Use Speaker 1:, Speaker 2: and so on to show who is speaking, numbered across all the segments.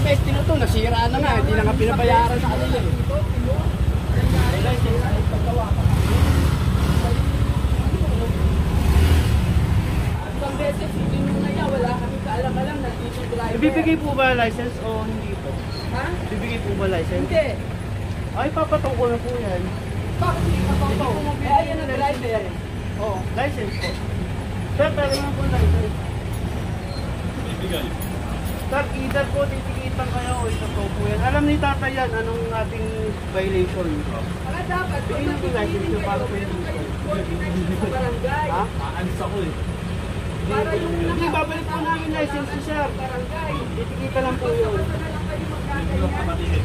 Speaker 1: destino to, nasira na nga, hindi na nga pinabayaran sa kanila eh. Isang beses, hindi nyo na yan, wala kami kaalam-alam, nandito driver.
Speaker 2: Ibibigay po ba license o hindi po?
Speaker 1: Ha?
Speaker 2: Ibibigay po ba license?
Speaker 1: Hindi.
Speaker 2: Ay, papataw ko na po yan.
Speaker 1: Bakit hindi papataw? Eh, ayan na driver.
Speaker 2: Oo, license po. Sir, pero naman po license.
Speaker 3: Ibigay.
Speaker 2: Sir, either po titikitan kayo o isa po po yan. Alam ni tatay yan, anong ating violation?
Speaker 1: Baka dapat,
Speaker 2: Bigyan natin license yung para po yung
Speaker 1: sa barangay.
Speaker 2: Ha?
Speaker 3: Aanis ako eh.
Speaker 1: Para yung
Speaker 2: Hindi, babalik po namin license si sir.
Speaker 1: barangay.
Speaker 2: Titikita lang po yun.
Speaker 1: Basta na lang kayo
Speaker 3: Hindi ko kapatid.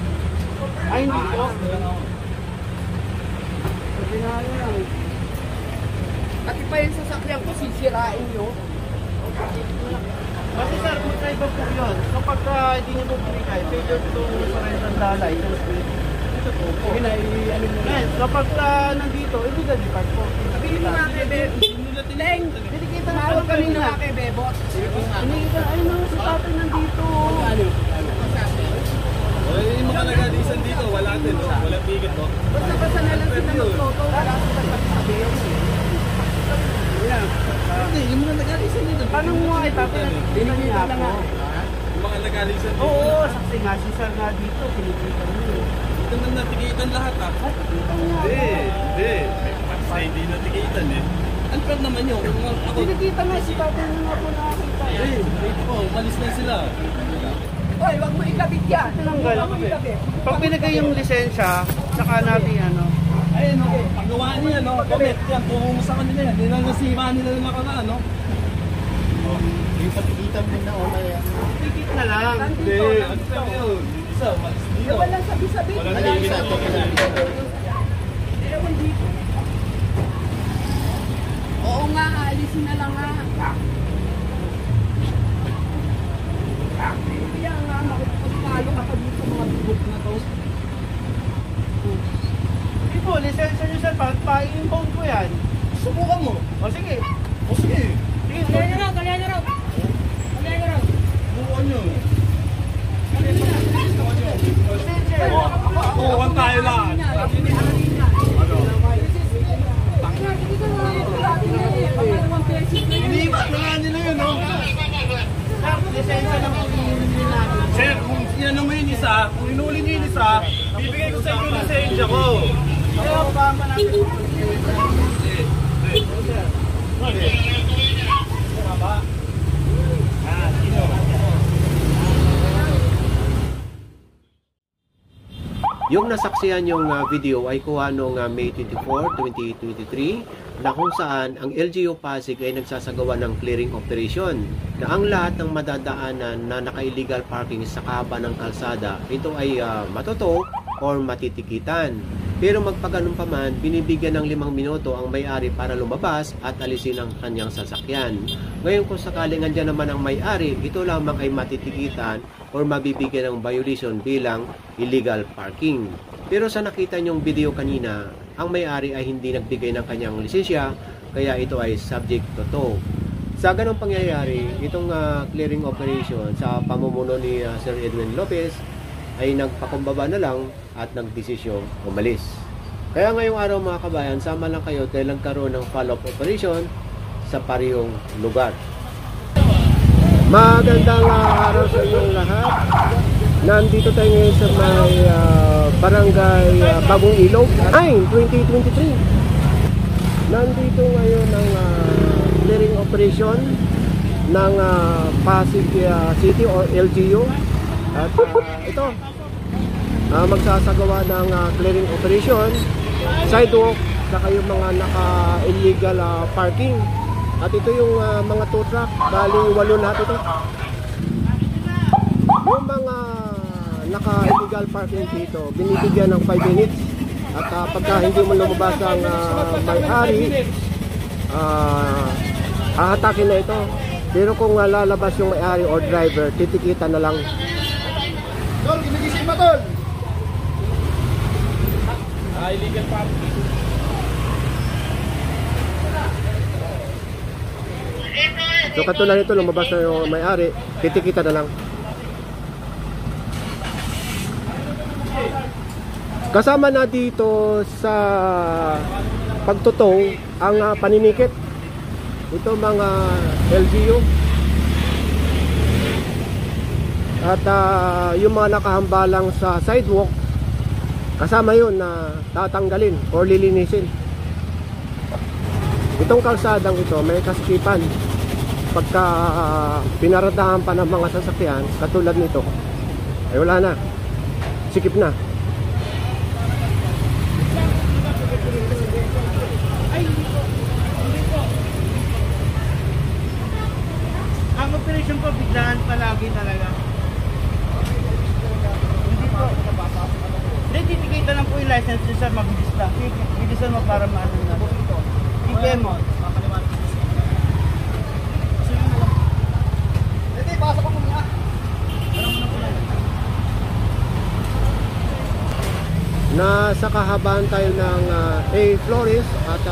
Speaker 2: Ay, hindi po.
Speaker 3: Ako.
Speaker 2: Sabi na lang.
Speaker 1: Pati pa yung sasakyan ko, sisirain nyo.
Speaker 2: Kasi sir, magkaiba po yun. Kapag hindi nyo po pinigay, failure to surrender the license plate. Ito po po.
Speaker 1: Sige na, ano mo na.
Speaker 2: Kapag nandito, illegal depart po.
Speaker 1: Sabihin mo nga kay Bebo. Leng, tumawag kami na nga kay Bebo.
Speaker 2: Illegal, ayun na, si tatay nandito.
Speaker 1: Ano?
Speaker 3: Wala yung mga nagalisan dito, wala din. Wala ticket to.
Speaker 1: Basta na lang sila mag-photo. Wala ko sabihin.
Speaker 3: Hindi, yung mga nagalisan dito.
Speaker 2: Paano mo nga itatay?
Speaker 1: Dinamita na nga.
Speaker 3: Yung mga nagalisan dito.
Speaker 2: Oo, saksi nga si sir nga dito, kinikita mo.
Speaker 3: Ito na natikitan lahat ah.
Speaker 2: Ay, nakita mo nga.
Speaker 3: Hindi. Basta hindi natikitan eh. Ano pa naman yun? Ako.
Speaker 2: Kinikita nga si tatay na nga po nakakita.
Speaker 3: Dito po, umalis na sila.
Speaker 1: Hoy, wag mo ikabit yan.
Speaker 2: Tinanggal.
Speaker 1: Wag mo ikabit.
Speaker 2: Pag pinagay yung lisensya, saka natin ano.
Speaker 3: Ayun o, paggawa niya no, comment yan, tungo mo sa kanila yan. Hindi lang nasira nila yung nakaraan no. Yung patikitan mo na o yan.
Speaker 2: Tikit na lang.
Speaker 3: Hindi, ano pa yun? Isa, umalis dito.
Speaker 1: Walang sabi-sabi.
Speaker 3: Walang sabi-sabi.
Speaker 1: Ewan dito. Oo nga, aalisin na lang nga. Kaya nga, makipagpalo ka pa dito mga bubok na to.
Speaker 2: Hindi po, lisensya nyo sir, pa-inbound ko yan.
Speaker 3: Subukan mo.
Speaker 2: O sige.
Speaker 3: O sige.
Speaker 2: Sige,
Speaker 3: Subukan nyo. Tuwan tayo lahat. Iniiwas na nga nila yun no.
Speaker 2: Sir, lisensya lang po yung natin.
Speaker 3: Sir, kung sinanong mo yung isa, kung inuli niyo yung isa, bibigay ko sa inyo yung lisensya ko.
Speaker 2: Kaya ba natin?
Speaker 4: Yung nasaksihan yung video ay kuha noong May 24, 2023 na kung saan ang LGU Pasig ay nagsasagawa ng clearing operation na ang lahat ng madadaanan na naka-illegal parking sa kahaba ng kalsada ito ay matuto or matitikitan. Pero magpaganon pa man, binibigyan ng 5 minuto ang may-ari para lumabas at alisin ang kanyang sasakyan. Ngayon kung sakaling andyan naman ang may-ari, ito lamang ay matitikitan or mabibigyan ng violation bilang illegal parking. Pero sa nakita nyong video kanina, ang may-ari ay hindi nagbigay ng kanyang lisensya, kaya ito ay subject to tow. Sa ganong pangyayari, itong clearing operation sa pamumuno ni Sir Edwin Lopez ay nagpakumbaba na lang at nagdesisyong umalis. Kaya ngayong araw mga kabayan, sama lang kayo dahil nagkaroon ng follow-up operation sa parehong lugar. Magandang araw sa inyong lahat. Nandito tayo ngayon sa may barangay Bagong Ilog. Ay, 2023. Nandito ngayon ang clearing operation ng Pasig City or LGU. At ito, magsasagawa ng clearing operation, sidewalk, saka yung mga naka-illegal parking. At ito yung mga tow truck, bali 8 lahat ito. Yung mga naka-illegal parking dito, binibigyan ng 5 minutes. At pagka hindi mo lumabas ang may-ari, ahatakin na ito. Pero kung lalabas yung may-ari or driver, titikita na lang.
Speaker 3: Tol, ginigising mo tol! Illegal parking.
Speaker 4: So katulad nito, lumabas na yung may-ari, titikita na lang. Kasama na dito sa pagtutong ang paninikit. Ito mga LGU. At yung mga nakahambalang sa sidewalk, kasama yun na tatanggalin or lilinisin. Itong kalsadang ito may kasikipan. Pagka pinaradahan pa ng mga sasakyan katulad nito, ay wala na, sikip na.
Speaker 2: Ang operation po, biglaan palagi talaga. Hindi po. Hindi, titikita lang po yung license nyo, sir, mabilis lang. Bilisan mo para maano na. TPM mo. Hindi, pasok ko muna.
Speaker 4: Nasa kahabaan tayo ng A. Flores at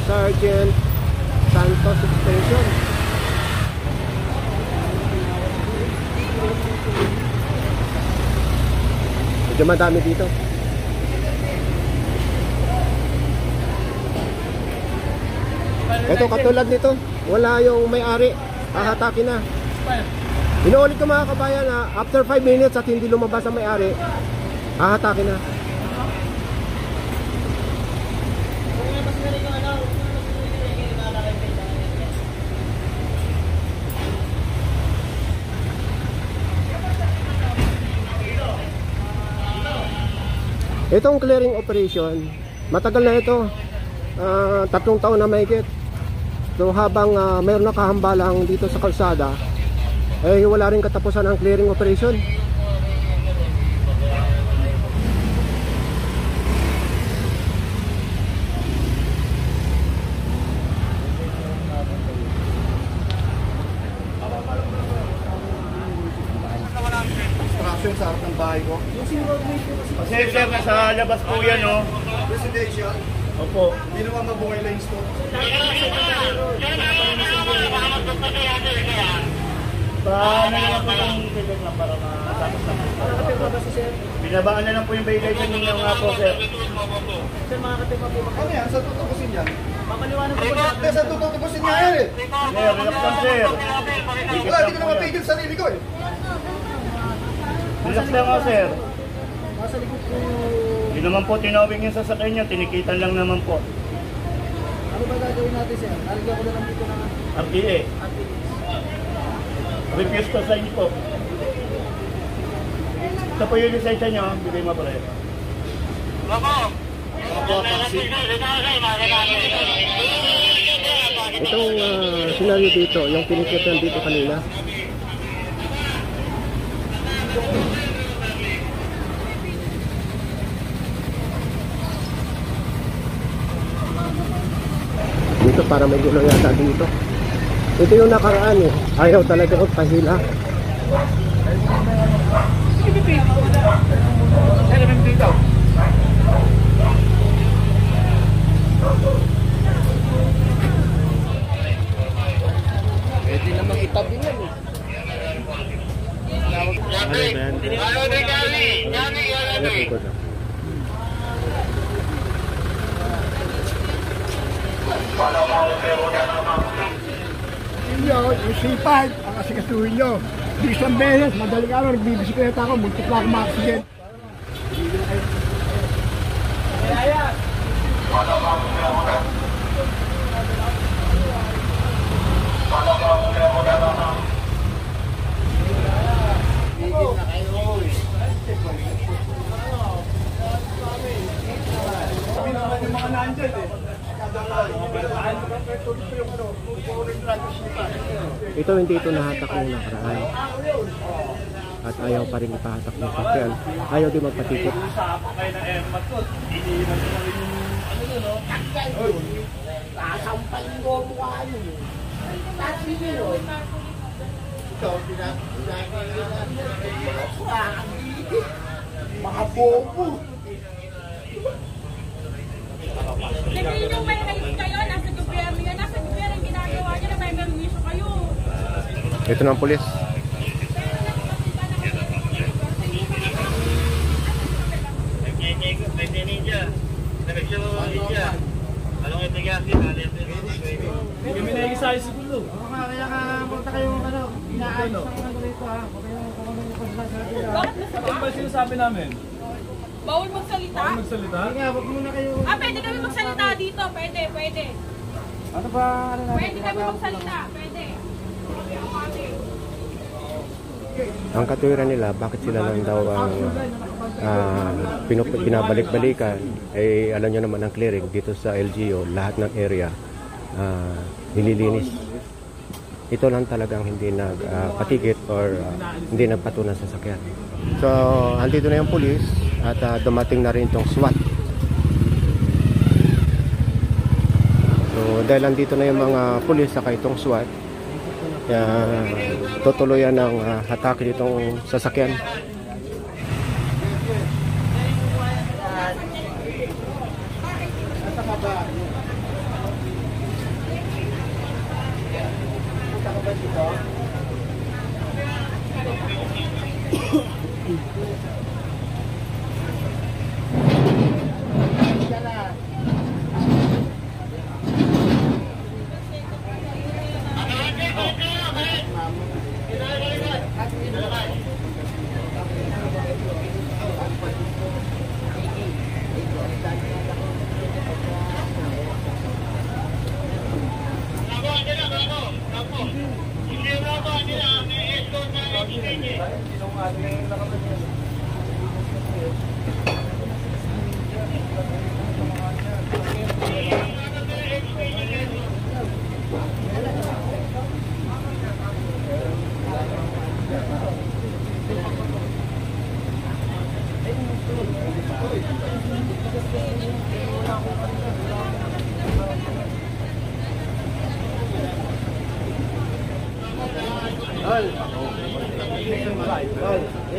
Speaker 4: Sergeant Santos Extension. Medyo madami dito. Ito katulad nito, wala yung may-ari, hahatakin na. Inuulit ko mga kabayan na after 5 minutes at hindi lumabas ang may-ari, hahatakin na. Itong clearing operation, matagal na ito, 3 taon na mahigit. So habang mayroon na kahambalang dito sa kalsada, eh wala rin katapusan ang clearing operation.
Speaker 3: Construction sa harap ng bahay ko.
Speaker 2: Kasi sir, nasa labas po yan, no?
Speaker 3: Residential.
Speaker 2: Opo.
Speaker 3: Hindi naman mabuhay lanes to.
Speaker 2: Paano na lang po yung ticket lang para matapos na. Binabaan na lang po yung violation ninyo nga po, sir. Sir, makakatipa po ba?
Speaker 3: Ano yan? Saan tutubusin yan?
Speaker 2: Papaliwanag po ba?
Speaker 3: Kaya saan tutubusin niya yan eh?
Speaker 2: Sir, relax lang, sir.
Speaker 3: Wala, hindi ko na mapigil sarili ko eh.
Speaker 2: Relax lang nga, sir.
Speaker 3: Nasa likod ko.
Speaker 2: Hindi naman po tinawing yung sasakyan niya, tinikitan lang naman po.
Speaker 3: Ano ba gagawin natin siya? Nalagyan ko na lang dito ng
Speaker 2: RTA. Refuse ko sa inyo po. Ito po yung lisensya niyo, bigay mo pa rin.
Speaker 4: Itong senaryo dito, yung pinikitan dito kanina. Dito para may gulo yata dito. Ito yung nakaraan eh. Ayaw talaga magpahila.
Speaker 3: Pwede namang itabi yan eh.
Speaker 5: Yung C5, ang asikasuhin nyo. Isang beses, madaling araw, nagbibisikleta ako, muntik pa ako ma-accident.
Speaker 4: Ito hindi ito nahatak ng nakaraan. At ayaw pa rin ipahatak ng sakyan. Ayaw din magpatikot.
Speaker 5: Mga bobo!
Speaker 1: Sabihin nyo may ayun kayo, nasa gobyerno yan, nasa gobyerno yung ginagawa nyo na may mermisyo kayo.
Speaker 4: Ito na ang pulis.
Speaker 1: Pero
Speaker 3: Kami na isa sa gulo.
Speaker 2: Kaya ka punta kayong inaayos ang dito ha.
Speaker 1: Bakit nasa
Speaker 3: Ano ba sinasabi namin?
Speaker 1: bawal magsalita?
Speaker 3: Bawal magsalita?
Speaker 2: Wag muna kayo.
Speaker 1: Pwede kami magsalita dito. Pwede.
Speaker 2: Ano ba?
Speaker 1: Pwede kami magsalita. Pwede.
Speaker 4: Ang katuwiran nila, bakit sila lang daw ang pinabalik-balikan, ay alam nyo naman ang clearing dito sa LGU, lahat ng area nililinis. Ito lang talagang hindi nagpatikit or hindi nagpatunan sa sakyan. So, andito na yung pulis at dumating na rin itong SWAT. So, dahil andito na yung mga pulis saka itong SWAT, tutuloyan ng hatake itong sasakyan.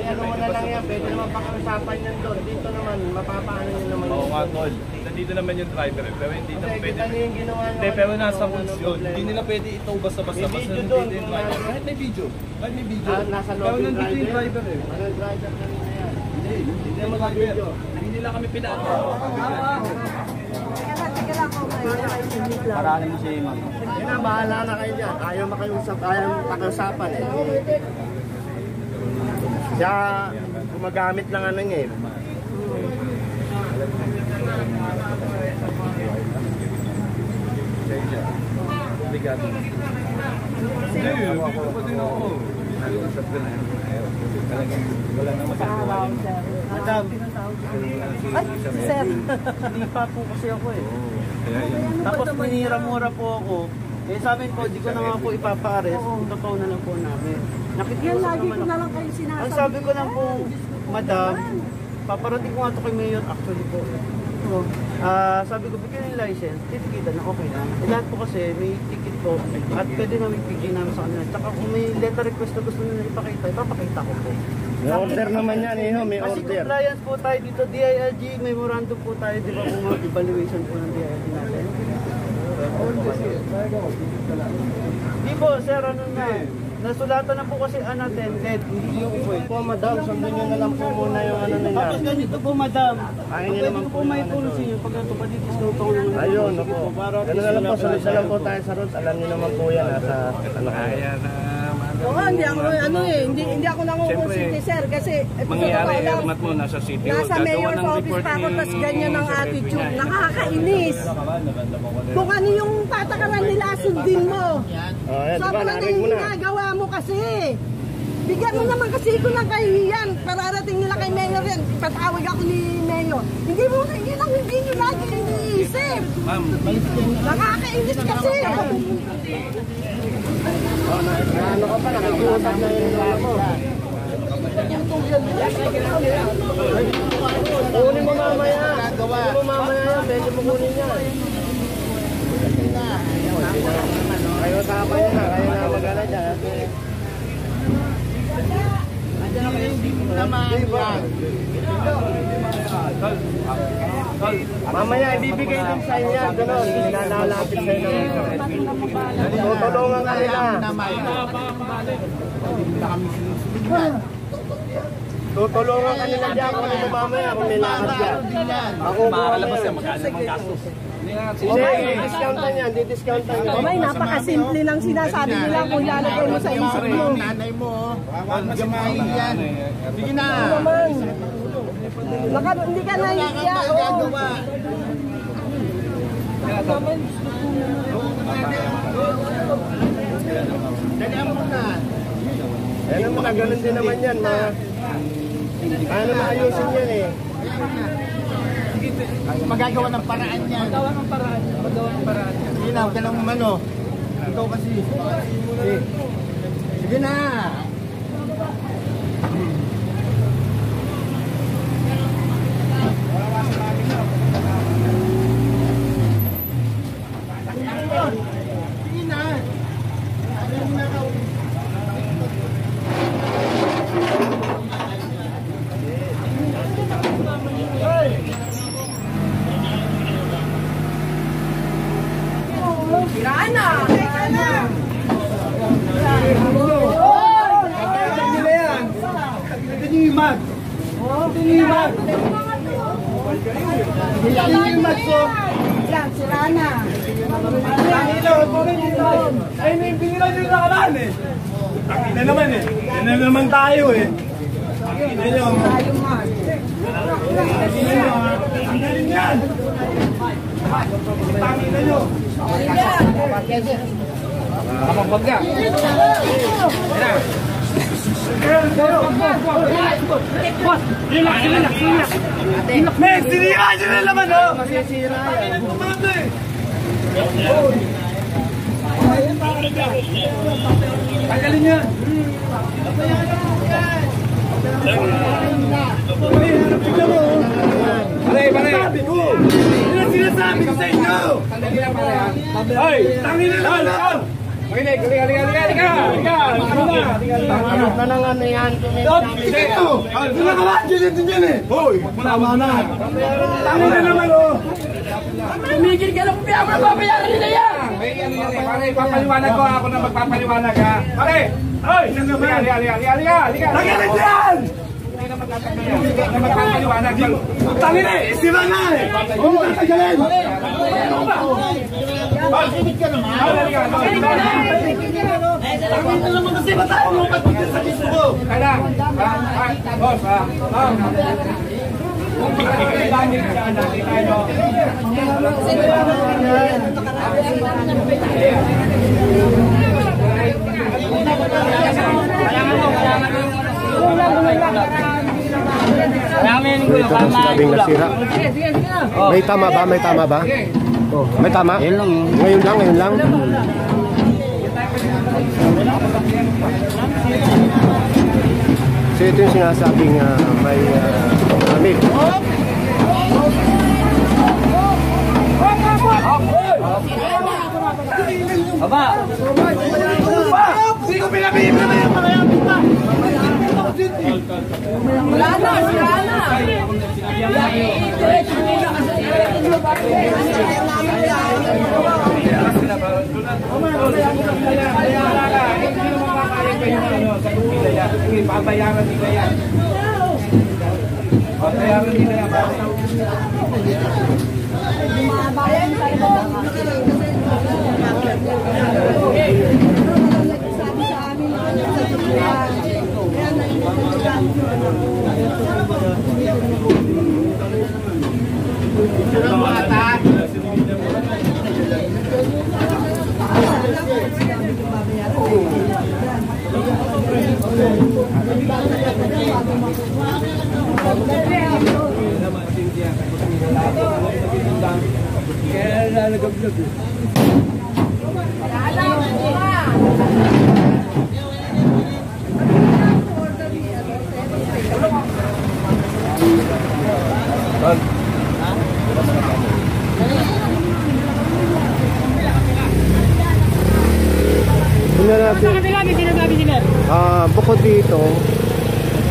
Speaker 2: Ano mo na lang yan, pwede naman pakiusapan yan doon. Dito naman, mapapaano nyo naman
Speaker 3: Oo nga, tol. Nandito naman yung driver pero hindi na pwede.
Speaker 2: Kita nyo yung ginawa nyo.
Speaker 3: Hindi, pero nasa rules yun. Hindi nila pwede ito basta-basta.
Speaker 2: May video doon.
Speaker 3: Kahit may video. Kahit may video.
Speaker 2: Nasa
Speaker 3: Pero
Speaker 2: lobby
Speaker 3: nandito yung driver eh.
Speaker 2: Ano driver kanina yan?
Speaker 3: Hindi naman driver. Hindi nila kami pinaan.
Speaker 2: Paranin mo si Imam. Yan na, bahala na kayo dyan. Ayaw pakiusapan eh. Siya, gumagamit ng ano niya eh.
Speaker 3: Obrigado. Hindi, ako din ako. Nag-usap ka na. Wala na magagawa.
Speaker 2: Madam. Ay, sir. Hindi pa po kasi ako eh. Tapos minira-mura po ako. Eh sabi ko, di ko na nga po ipapa-arrest. Totoo na lang po namin.
Speaker 6: Yan, lagi ko na lang kayo sinasabi.
Speaker 2: Ang sabi ko lang po, madam, paparating ko nga ito kay Mayor actually po. Sabi ko, bigyan yung license, titikita na okay lang. Lahat po kasi may ticket po at pwede namin pigyan namin sa kanila. Tsaka kung may letter request na gusto nila ipakita, ipapakita ko po.
Speaker 5: May order naman yan eh, may
Speaker 2: Kasi
Speaker 5: order.
Speaker 2: compliance po tayo dito, DILG, memorandum po tayo, di ba kung evaluation po ng DILG natin. Di po, sir, ano na, nasulatan na po kasi unattended, hindi yung po.
Speaker 5: Po madam, sundin nyo na lang po muna yung ano nila.
Speaker 2: Tapos ganito po, madam,
Speaker 5: Ayaw niyo
Speaker 2: pwede
Speaker 5: naman
Speaker 2: ko
Speaker 5: po
Speaker 2: po may
Speaker 5: yung ano
Speaker 2: policy
Speaker 5: doon.
Speaker 2: nyo, pag ito pa dito, snow pa ko naman.
Speaker 5: Ayun, ako. Ganun na lang po, sulit na lang po tayo sa roads. Alam niyo naman po yan, nasa ano kaya.
Speaker 6: Oo, hindi ako hindi ako nangungonsente, sir, kasi
Speaker 3: Mangyayari, ermat mo, nasa city hall.
Speaker 6: nasa mayor's office pa ako, tas ganyan ang attitude. Nakakainis. Kung ano yung patakaran nila, sundin mo.
Speaker 5: Ayan, diba,
Speaker 6: Sobrang
Speaker 5: narinig mo
Speaker 6: yung
Speaker 5: na.
Speaker 6: ginagawa mo kasi. Bigyan mo naman kasi ko ng kahihiyan. Pararating nila kay Mayor yan. Ipatawag ako ni Mayor. Hindi mo, yun ang hindi nyo lagi iniisip. Nakakainis kasi.
Speaker 2: Ano ka pa, nakikiusap na yung mga mo. Kunin mo mamaya. Kunin mo mamaya yan, pwede mo kunin yan. Kayo usapan nyo na, kayo na mag-ala dyan. Mamaya, ibibigay din sa inyo. Ganon, nalalapit sa inyo. Tutulungan ka nila.
Speaker 5: Tutulungan ka nila dyan kung ano mamaya kung may lakad dyan. Ako makakalabas yan, magkano mang gastos. Didiscountan yan, didiscountan yan.
Speaker 6: May napakasimple lang sinasabi nila kung lalagay mo sa isip mo.
Speaker 5: Nanay mo, magamahin yan. Sige na.
Speaker 6: Hindi ka nahihiya.
Speaker 5: Dalihan mo na. Eh naman na, ganun din naman yan. Ano maayusin yan eh. Magagawa ng paraan yan. Magawa ng paraan. Sige na, huwag ka lang umano. Ikaw kasi. Sige na. Sige na. Tinimag! Tinimag! Tinimag ko!
Speaker 6: Yan, sira na.
Speaker 3: Ay, may binila nyo na kalaan eh. Taki na naman eh. Yan na naman tayo eh. Taki na nyo. Ang galing yan. Taki na nyo. Kapag ka. May sinira nyo na naman oh! Masisira yan. Tagalin niya. Pare. Sabi ko. Yun ang sinasabi ko sa inyo. Ay, tangin na naman. Halika.
Speaker 5: Ano na lang ano yan?
Speaker 3: Ito. Wala ka lang. Dito yan eh. Hoy, tama na. Tangin na naman oh.
Speaker 1: Tumigil ka lang, kaya mo na babayaran nila yan!
Speaker 3: Pare, papaliwanag ko ako na magpapaliwanag ha. Pare! Ay! Halika! Tagalit yan! Hindi na magtatagayan. Hindi na magpapaliwanag. Tangin eh! Isira na eh! Huwag mo tatagalin! Ano ba? Halika ka naman! Halika na naman kasi matayo mo pagpagkas sa gusto ko! Kaya! Boss ha!
Speaker 5: Ito ang sinabing nasira. May tama ba? May tama ba? May tama? Ngayon lang. So ito yung sinasabing may amig.
Speaker 3: Aba! Hindi ko pinabibig na yung mga yan!
Speaker 6: Wala na.
Speaker 3: Pabayaran nila yan. Pabayaran nila yan. Kaya nalagab-lag eh.
Speaker 5: Bukod dito,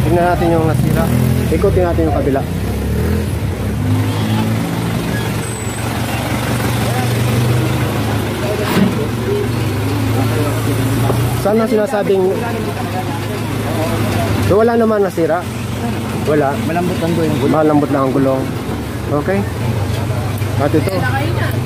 Speaker 5: tingnan natin yung nasira. Ikutin natin yung kabila. Saan na sinasabing wala naman nasira?
Speaker 4: Wala.
Speaker 5: Malambot lang doon yung
Speaker 4: Malambot lang ang gulong. Okay. At ito.